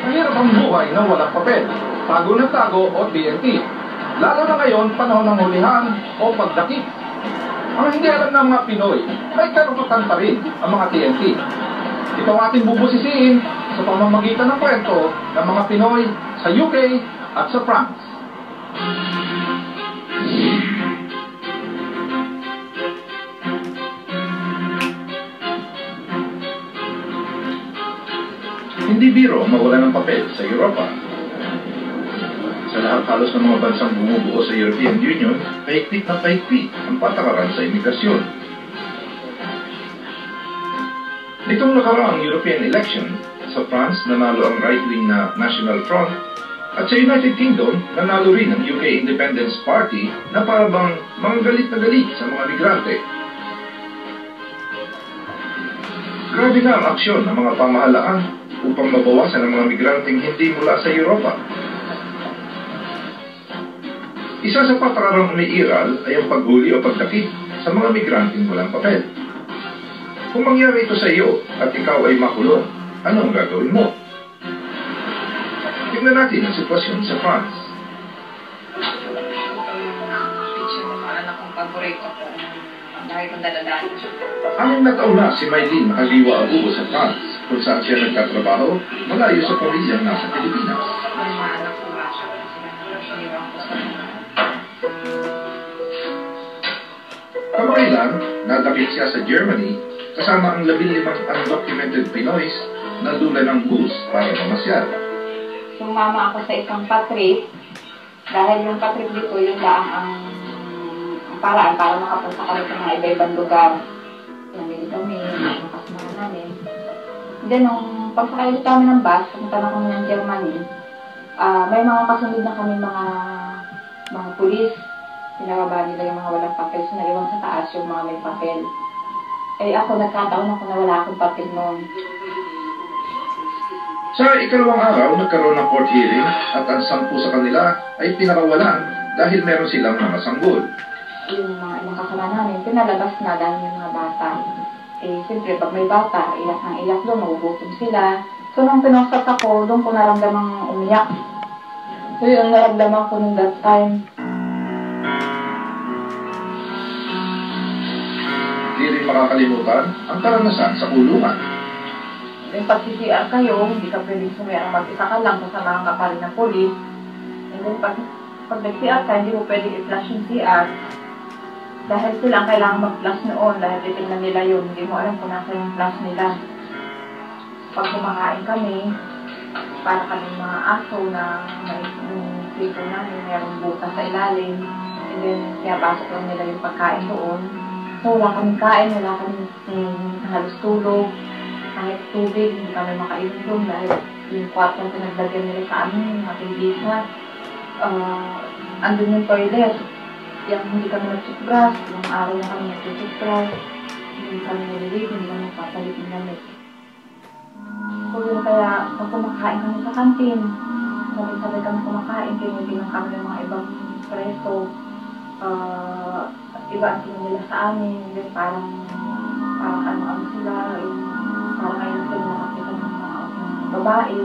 Mahirap ang buhay na walang papel, tago ng tago o TNT. Lalo na ngayon, panahon ng hulihan o pagdakip. Ang hindi alam ng mga Pinoy, may karapatan pa rin ang mga TNT. Ito ang ating bubusisiin sa pamamagitan ng kwento ng mga Pinoy sa UK at sa France. Hindi biro mawala ng papel sa Europa. Sa lahat halos ng mga bansang bumubuo sa European Union, paikpit na paikpit ang patakaran sa imigrasyon. Nitong nakaraang European election, sa France nanalo ang right-wing na National Front at sa United Kingdom nanalo rin ang UK Independence Party na parabang mga galit na galit sa mga migrante. Grabe na ang aksyon ng mga pamahalaan upang mabawasan ang mga migranteng hindi mula sa Europa. Isa sa patarang umiiral ay ang paghuli o pagdakip sa mga migranteng walang papel. Kung mangyari ito sa iyo at ikaw ay makulong, ano ang gagawin mo? Tingnan natin ang sitwasyon sa France. Picture ng mga anak kong paborito ko. Dahil kong daladaan. Anim na taon na si Maylene nakaliwa abubo sa France, kung saan siya nagtatrabaho malayo sa pamilyang nasa Pilipinas. May mga anak ko ba siya? Siniwang ko sa mga. Kamakailan, nadakit siya sa Germany kasama ang 15 undocumented Pinoys na dula ng bus para mamasyal. Sumama ako sa isang patrip dahil yung patrip dito yung laang ang paraan para makapunta kami sa mga iba-ibang lugar. Namili kami, makasama namin. Then, nung pagsakay dito kami ng bus, pumunta na kami ng Germany, may mga kasunod na kami mga pulis. Pinababa nila yung mga walang papel. So, naliwang sa taas yung mga may papel. Eh ako, nagkataon ako na wala akong papel noon. Sa ikalawang araw, nagkaroon ng court hearing at ang 10 sa kanila ay pinakawalan dahil meron silang mga sanggol. Yung mga kasama namin, pinalabas na dahil yung mga bata. Eh, siyempre, pag may bata, iyak ng iyak doon, magugutom sila. So, nung pinostat ako, doon ko naramdamang umiyak. So, yung naramdaman ko nung that time. Hindi rin makakalimutan ang karanasan sa kulungan. Yung pag-CCR kayo, hindi ka pwedeng sumayang mag-isa ka lang, kasamahan ka pa rin ng polis. And then, pag nag-CR ka, hindi mo pwedeng i-flash yung CR. Dahil sila ang kailangan mag-flash noon, dahil titignan nila yun. Hindi mo alam kung nasa yung flash nila. Pag kumakain kami, para kami mga aso na may sito namin, mayroong butas sa ilalim. And then, pinapasok lang nila yung pagkain doon. So, wala kaming kain, wala kaming halos tulog. Kahit tubig, hindi kami makainom doon dahil yung kwarto na pinaglagyan nila sa amin, ating bisa. Andun yung toilet. Yung hindi kami nag-toothbrush, yung araw na kami nag-toothbrush, hindi kami naliligo, hindi kami papalit ng damit. So, yun kaya, pag kumakain kami sa kantin, sabay-sabay kami kumakain, kaya kami ng mga ibang preso. Iba ang tingin nila sa amin, then parang ano-ano sila, parang ngayon sila nakakita ng mga babae.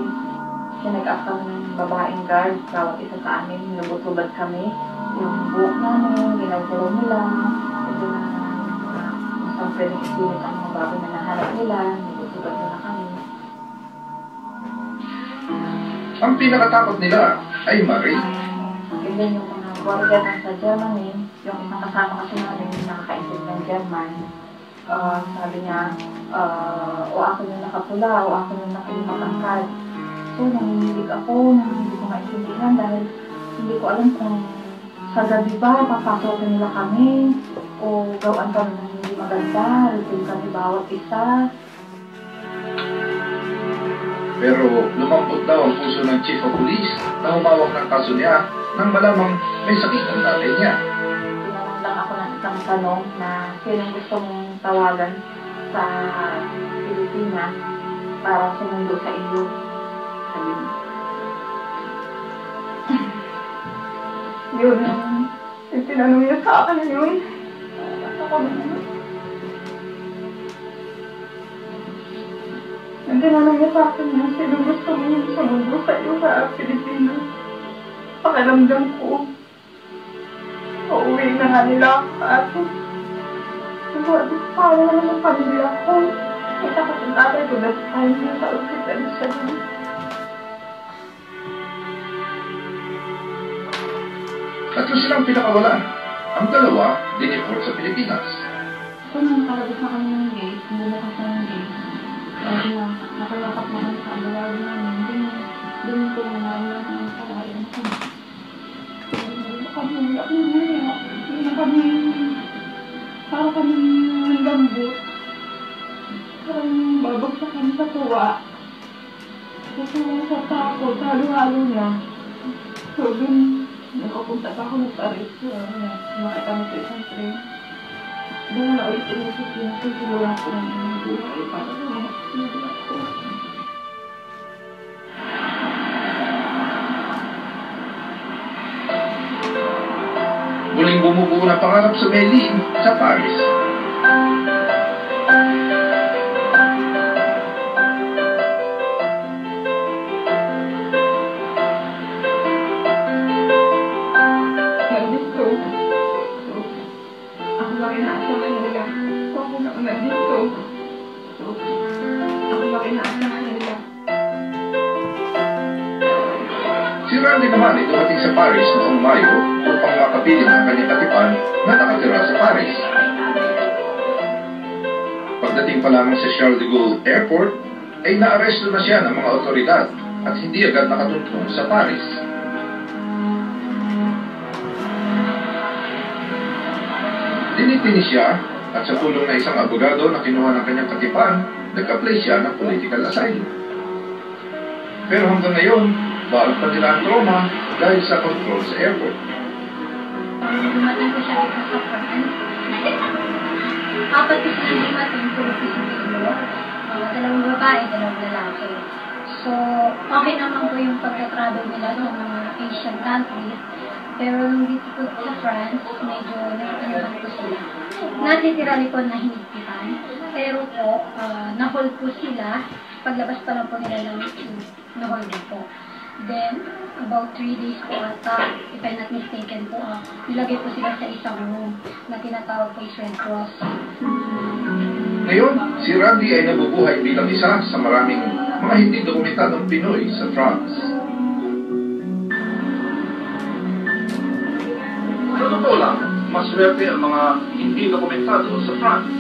Sinag-up kami ng babaeng guard, bawat isa sa amin, nilubot-lubad kami. Yung buhok namin, ginagalaw nila, ito na isang pwedeng isilip ang mga bago na nahanap nila, nilubot-lubad nila kami. Ang pinakatakot nila ay Marie. And then yung mga guardia na sa Germany, yung isang kasama kasi namin yung nakakaintid ng German, sabi niya, o ako yung nakapula, o ako yung nakalimatangkad. gusto, nanginginig ako, hindi ko maintindihan dahil hindi ko alam kung sa gabi ba papasokin nila kami o gawaan kami ng hindi maganda, reveal kami bawat isa. Pero lumampot daw ang puso ng Chief of Police na humawak ng kaso niya nang malamang may sakit ang tatay niya. Tinanong lang ako ng isang tanong na sinong gusto mong tawagan sa Pilipinas para sumundo sa iyo. Sabi niya. Yun, yung tinanong niya sa akin yun. Ako naman. Yung tinanong niya sa akin na sino gusto mo yung sumundo sa iyo sa Pilipinas. Pakiramdam ko. Uuwi na nga nila ako sa atin. Sabi ko, paano naman ang pamilya ko? Kita ko sa tatay ko na tayo niya sa ospital siya din. Tatlo silang pinakawalan. Ang dalawa, diniport sa Pilipinas. So, nung kalabas na kami ng gate, bumukas na ng gate. Sabi na, nakalakap na kami sa abawado namin. Doon ko na namin ang pakain ko. Kami umiyak na umiyak. Hindi na kami, para kami nagambot. Parang babagsak kami sa tuwa. Kasi sa takot, halo-halo na. So, dun, nakapunta pa ako nagparis. Makita mo sa isang train. Doon na ulit inisip yun. Sinulang ko ng inyong buhay para sa mga sinulang ko. Muling bumubuo na pangarap sa Medellin sa Paris. Si Randy naman ay dumating sa Paris noong Mayo upang makapiling ang kanyang katipan na nakatira sa Paris. Pagdating pa lamang sa Charles de Gaulle Airport, ay naaresto na siya ng mga otoridad at hindi agad nakatuntong sa Paris. Dinitini siya at sa tulong na isang abogado na kinuha ng kanyang katipan, nag-apply siya ng political asylum. Pero hanggang ngayon, baal pa nila ang trauma dahil sa control sa airport. Dumating ko siya dito sa France. Apat ko sila dumating, puro Pilipino. Dalawang babae, dalawang lalaki. So, okay naman po yung pagka-travel nila sa mga Asian countries. Pero nung dito po sa France, medyo nakakanaman po sila. Natitira ko na hinigpitan. Pero po, na-hold po sila. Paglabas pa lang po nila ng na-hold po. Then, about 3 days po ata, if I'm not mistaken po, nilagay po sila sa isang room na tinatawag po is Red Cross. Ngayon, si Randy ay nabubuhay bilang isa sa maraming mga hindi dokumentadong Pinoy sa France. Sa totoo lang, maswerte ang mga hindi dokumentado sa France.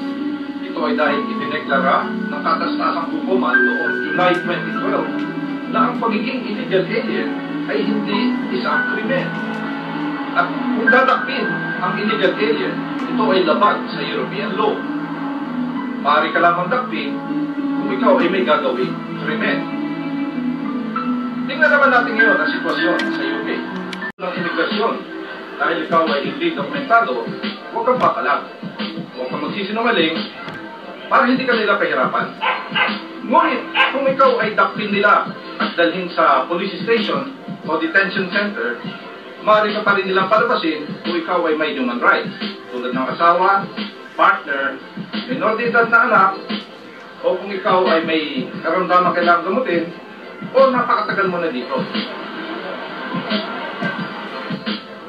Ito ay dahil ipineklara ng katastasang hukuman noong July 2012 na ang pagiging illegal alien ay hindi isang krimen. At kung dadakpin ang illegal alien, ito ay labag sa European law. Maaari ka lamang dakpin kung ikaw ay may gagawing krimen. Tingnan naman natin ngayon ang sitwasyon sa UK. Ng imigrasyon, dahil ikaw ay hindi dokumentado, huwag kang pakalag. Huwag kang magsisinungaling para hindi ka nila kahirapan. Ngunit kung ikaw ay dakpin nila at dalhin sa police station o detention center, maaari ka pa rin nilang palabasin kung ikaw ay may human rights, tulad ng asawa, partner, minor de edad na anak, o kung ikaw ay may karamdaman kailangang gamutin, o napakatagal mo na dito.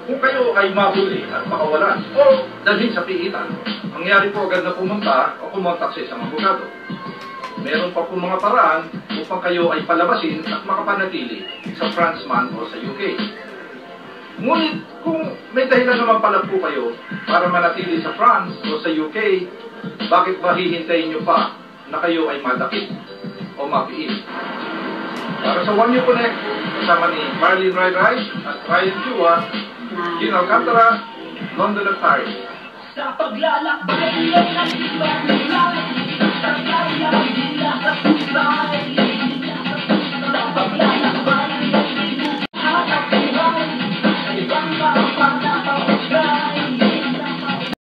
Kung kayo ay mahuli at makawalan o dalhin sa pihitan, mangyari po agad na pumunta o kumontak sa isang abogado. Meron pa po mga paraan upang kayo ay palabasin at makapanatili sa France man o sa UK. Ngunit kung may dahilan naman pala po kayo para manatili sa France o sa UK, bakit ba hihintayin nyo pa na kayo ay madakip o mapiil? Para sa One You Connect, kasama ni Marlene Rai at Ryan Chua, Gin Alcantara, London at Paris. Sa paglalakbay ng